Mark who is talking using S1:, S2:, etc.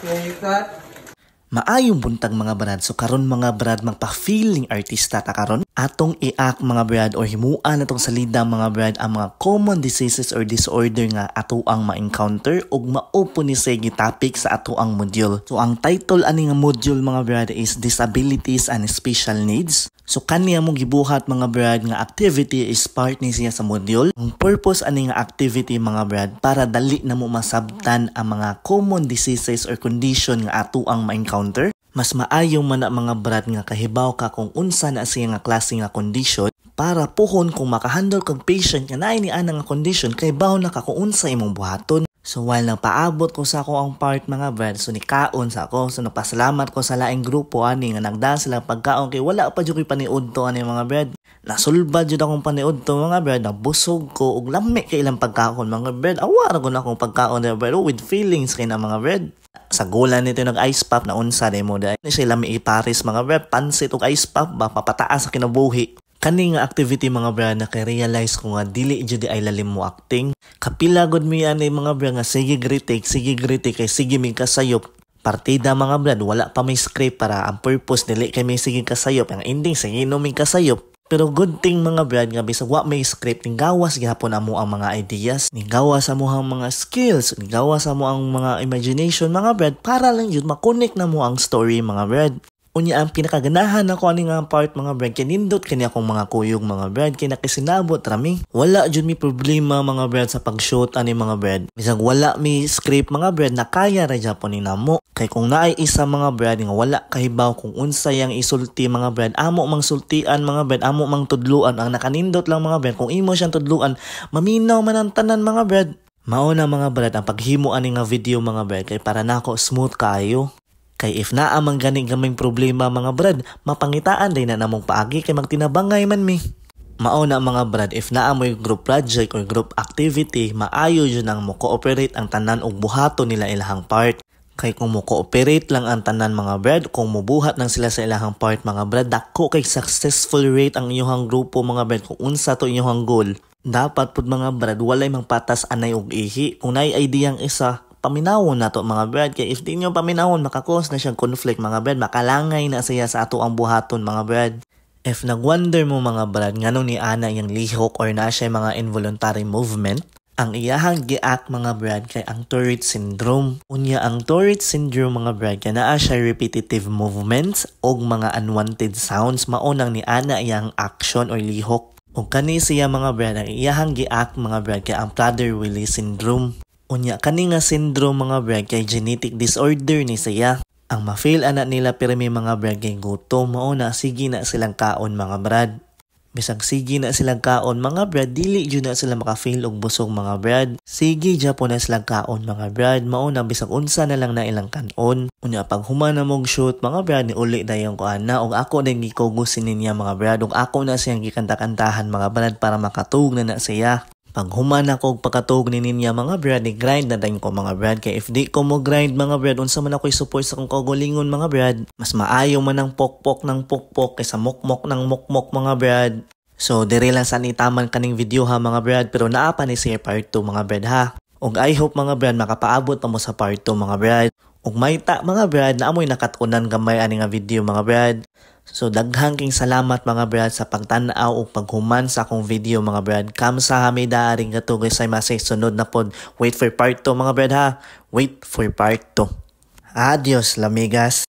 S1: Okay, cut.
S2: Maayong buntag mga brad, so karon mga brad magpa-feeling artista ta karon. Atong i-act mga brad or himuan natong salida mga brad ang mga common diseases or disorder nga ato ang ma-encounter ug maupo ni sa topic sa ato ang module. So ang title ani nga module mga brad is Disabilities and Special Needs. So kaniya mo gibuhat mga brad nga activity is part ni siya sa module. Ang purpose ani nga activity mga brad para dali na mo masabtan ang mga common diseases or condition nga ato ang ma-encounter. Mas maayo man na mga brad nga kahibaw ka kung unsa na siya nga klase nga condition para puhon kung makahandle kang patient nga naay ni ana nga condition kay baw na ka kung unsa imong buhaton. So while nagpaabot ko sa ako ang part mga brad, so nikaon sa ako, so napasalamat ko sa laing grupo ani nga nagdaan sila pagkaon kay wala pa jud koy paniud to ani mga brad. Nasulbad jud akong paniud to mga brad, nabusog ko ug lami kay ilang pagkaon mga brad. Awa ra gud akong pagkaon mga brad with feelings kay na mga brad. Sa golan nito nag-ice pop na unsa mo dahil sila may iparis mga brad, pansit ug ice pop ba papataas sa kinabuhi. Kani nga activity mga brad na kay-realize ko nga dili jud ay lalim mo acting. Kapila gud mi ani mga brad nga sige kritik kay sige mig kasayop. Partida mga brad wala pa may script para ang purpose dili kay may sige kasayop, ang ending sige no mig kasayop. Pero good thing mga brad nga bisag wa may script ning gawas gyapon amo ang mga ideas, ning gawas amo ang mga skills, ning gawas amo ang mga imagination mga brad para lang jud ma-connect na mo ang story mga brad. Unya ang pinakaganahan ako ani nga part mga brad kay nindot kani akong mga kuyog mga brad kay nakisinabot rami. Wala jud mi problema mga brad sa pag-shoot ani mga brad. Bisag wala mi script mga brad nakaya ra gyapon ni namo. Kay kung naay isa mga brad nga wala kahibaw kung unsa yang isulti mga brad, amo mang sultian mga brad, amo mang tudluan. Ang nakanindot lang mga brad kung imo siyang tudluan, maminaw man ang tanan mga brad. Mao na mga brad ang paghimo ani nga video mga brad kay para nako smooth kaayo. Kay if naa man gani gamay problema mga brad, mapangitaan din na namong paagi kay magtinabangay man mi. Mao na mga brad, if naa mo group project or group activity, maayo jud nang mo cooperate ang tanan og buhaton nila ilahang part. Kay kung mo cooperate lang ang tanan mga brad, kung mubuhat lang sila sa ilahang part mga brad, dako kay successful rate ang inyong grupo mga brad kung unsa to inyong goal. Dapat pud mga brad walay mangpatas anay og ihi. Kung naay ideyang isa, paminawon na to mga brad, kay if di nyo paminawon makakos na siyang conflict mga brad, makalangay na siya sa ato ang buhaton mga brad. If nagwonder mo mga brad nganong ni ana yang lihok or na siya mga involuntary movement, ang iyahang gi-act mga brad kay ang Tourette syndrome. Unya ang Tourette syndrome mga brad kay naa siya repetitive movements og mga unwanted sounds, maunang ni ana iyang action or lihok. Ug kani siya mga brad ang iyahang gi-act mga brad kay ang Prader-Willi syndrome. Unya kani nga syndrome mga brad kay genetic disorder ni siya. Ang ma-feel ana nila pero may mga brad kay gutom, mao na sige na silang kaon mga brad. Bisag sige na silang kaon mga brad, dili jud na sila maka-feel og busog mga brad. Sige gyapon na silang kaon mga brad, mao na bisag unsa na lang na ilang kanon. Unya pag human na mong shoot mga brad ni uli dayon ko ana og ako din gikugusin niya mga brad og ako na siyang gikanta-kantahan mga brad para makatug na siya. Pag human ako og pakatug ni niya mga brad, ni grind na dayon ko mga brad kay if di ko mo grind mga brad unsa man ako'y support sa kong kaugalingon mga brad, mas maayo man ang pokpok ng pokpok kaysa mokmok ng mokmok mga brad. So dire lang sa itaman kaning video ha mga brad, pero naa pa ni siya part 2 mga brad ha. Og I hope mga brad makapaabot pa mo sa part 2 mga brad. Og mayta mga brad na amoy nakatunan gamay ani nga video mga brad. So daghang king salamat mga brad sa pagtan-aw ug paghuman sa akong video mga brad. Kamsahamnida aring katugay sa masay sunod na pod. Wait for part 2 mga brad ha. Wait for part 2. Adios lamigas.